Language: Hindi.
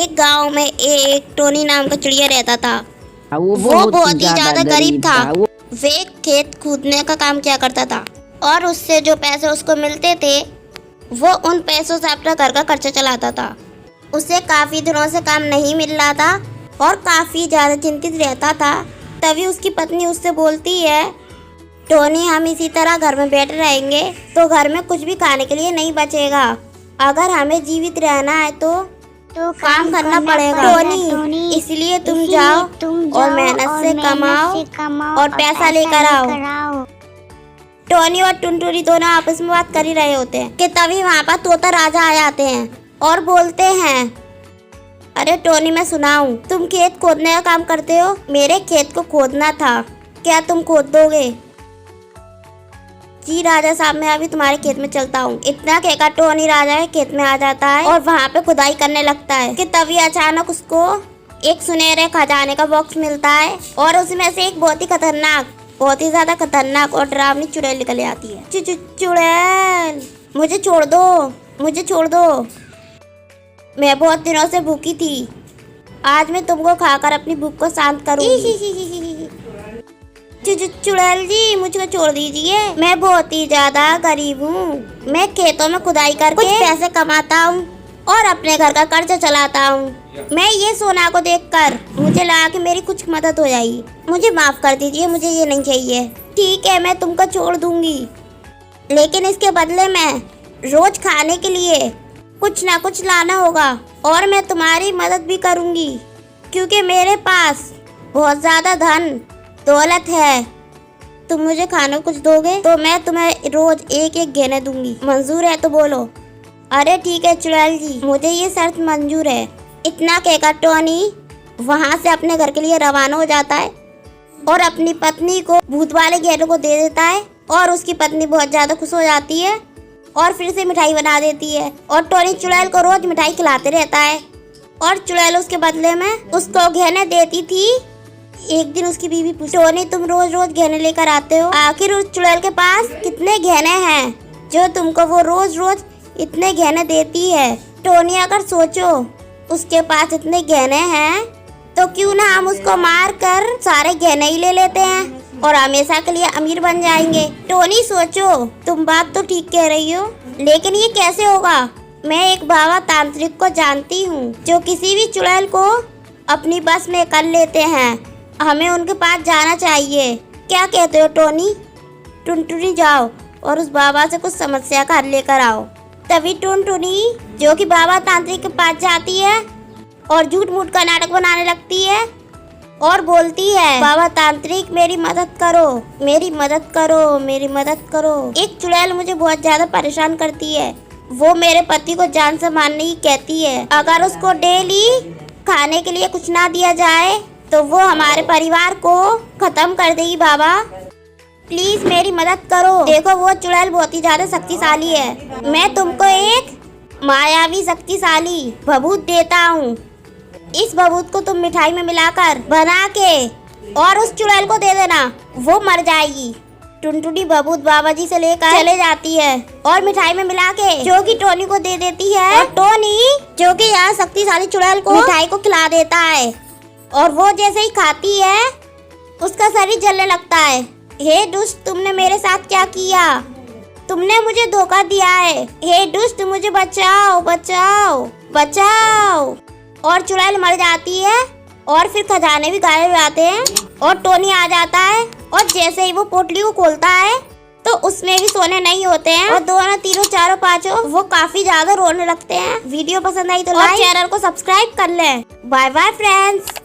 एक गांव में एक टोनी नाम का चिड़िया रहता था। वो बहुत ही ज्यादा गरीब था। वे खेत खोदने का काम किया करता था और उससे जो पैसे उसको मिलते थे वो उन पैसों से अपना घर का खर्चा चलाता था। उसे काफी दिनों से काम नहीं मिल रहा था और काफी ज्यादा चिंतित रहता था। तभी उसकी पत्नी उससे बोलती है, टोनी हम इसी तरह घर में बैठे रहेंगे तो घर में कुछ भी खाने के लिए नहीं बचेगा। अगर हमें जीवित रहना है तो काम करना पड़ेगा। टोनी इसलिए तुम जाओ और मेहनत से कमाओ और पैसा लेकर आओ। टोनी और टुनटुनी दोनों आपस में बात कर ही रहे होते हैं कि तभी वहाँ पर तोता राजा आ जाते हैं और बोलते हैं, अरे टोनी मैं सुनाऊं, तुम खेत खोदने का काम करते हो, मेरे खेत को खोदना था, क्या तुम खोद दोगे? जी राजा साहब मैं अभी तुम्हारे खेत में चलता हूँ। इतना कहकर टोनी राजा के खेत में आ जाता है और वहाँ पे खुदाई करने लगता है कि तभी अचानक उसको एक सुनहरे खजाने का बॉक्स मिलता है और उसमें से एक बहुत ही ज्यादा खतरनाक और डरावनी चुड़ैल निकल आती है। चुड़ैल मुझे छोड़ दो, मैं बहुत दिनों से भूखी थी, आज मैं तुमको खाकर अपनी भूख को शांत करूंगी। चुड़ैल जी मुझको छोड़ दीजिए, मैं बहुत ही ज्यादा गरीब हूँ। मैं खेतों में खुदाई करके कुछ पैसे कमाता हूँ और अपने घर का कर्जा चलाता हूँ। मैं ये सोना को देखकर मुझे लगा कि मेरी कुछ मदद हो जाएगी। मुझे माफ कर दीजिए, मुझे ये नहीं चाहिए। ठीक है मैं तुमको छोड़ दूंगी, लेकिन इसके बदले में रोज खाने के लिए कुछ ना कुछ लाना होगा और मैं तुम्हारी मदद भी करूंगी क्योंकि मेरे पास बहुत ज्यादा धन दौलत है। तुम मुझे खाना कुछ दोगे तो मैं तुम्हें रोज एक एक गहने दूंगी, मंजूर है तो बोलो। अरे ठीक है चुड़ैल जी, मुझे ये शर्त मंजूर है। इतना कहकर टोनी वहाँ से अपने घर के लिए रवाना हो जाता है और अपनी पत्नी को भूत वाले गहनों को दे देता है और उसकी पत्नी बहुत ज्यादा खुश हो जाती है और फिर से मिठाई बना देती है और टोनी चुड़ैल को रोज मिठाई खिलाते रहता है और चुड़ैल उसके बदले में उसको गहने देती थी। एक दिन उसकी बीवी पूछी, टोनी तुम रोज रोज गहने लेकर आते हो, आखिर उस चुड़ैल के पास कितने गहने हैं जो तुमको वो रोज रोज इतने गहने देती है? टोनी अगर सोचो उसके पास इतने गहने हैं तो क्यों ना हम उसको मार कर सारे गहने ही ले लेते हैं और हमेशा के लिए अमीर बन जाएंगे। टोनी सोचो तुम बात तो ठीक कह रही हो, लेकिन ये कैसे होगा? मैं एक बाबा तांत्रिक को जानती हूँ जो किसी भी चुड़ैल को अपनी बस में कर लेते हैं। हमें उनके पास जाना चाहिए, क्या कहते हो टोनी? टुनटुनी जाओ और उस बाबा से कुछ समस्या का हल लेकर आओ। तभी टुनटुनी जो कि बाबा तांत्रिक के पास जाती है और झूठ मूठ का नाटक बनाने लगती है और बोलती है, बाबा तांत्रिक मेरी मदद करो, मेरी मदद करो, मेरी मदद करो। एक चुड़ैल मुझे बहुत ज्यादा परेशान करती है, वो मेरे पति को जान से मारने की कहती है। अगर उसको डेली खाने के लिए कुछ ना दिया जाए तो वो हमारे परिवार को खत्म कर देगी। बाबा प्लीज मेरी मदद करो। देखो वो चुड़ैल बहुत ही ज्यादा शक्तिशाली है, मैं तुमको एक मायावी शक्तिशाली भभूत देता हूँ। इस भभूत को तुम मिठाई में मिलाकर बना के और उस चुड़ैल को दे देना, वो मर जाएगी। टुनटुनी भभूत बाबा जी से लेकर चले जाती है और मिठाई में मिला के जो कि टोनी को दे देती है और टोनी जो कि यहाँ शक्तिशाली चुड़ैल को मिठाई को खिला देता है और वो जैसे ही खाती है उसका शरीर जलने लगता है। हे दुष्ट तुमने मेरे साथ क्या किया? तुमने मुझे धोखा दिया है। हे दुष्ट मुझे बचाओ बचाओ बचाओ। और चुड़ैल मर जाती है और फिर खजाने भी गायब हो जाते हैं और टोनी आ जाता है और जैसे ही वो पोटली को खोलता है तो उसमें भी सोने नहीं होते हैं और दोनों तीनों चारों पांचों वो काफी ज्यादा रोने लगते हैं। वीडियो पसंद आई तो लाइक चैनल को सब्सक्राइब कर लें। Bye bye friends.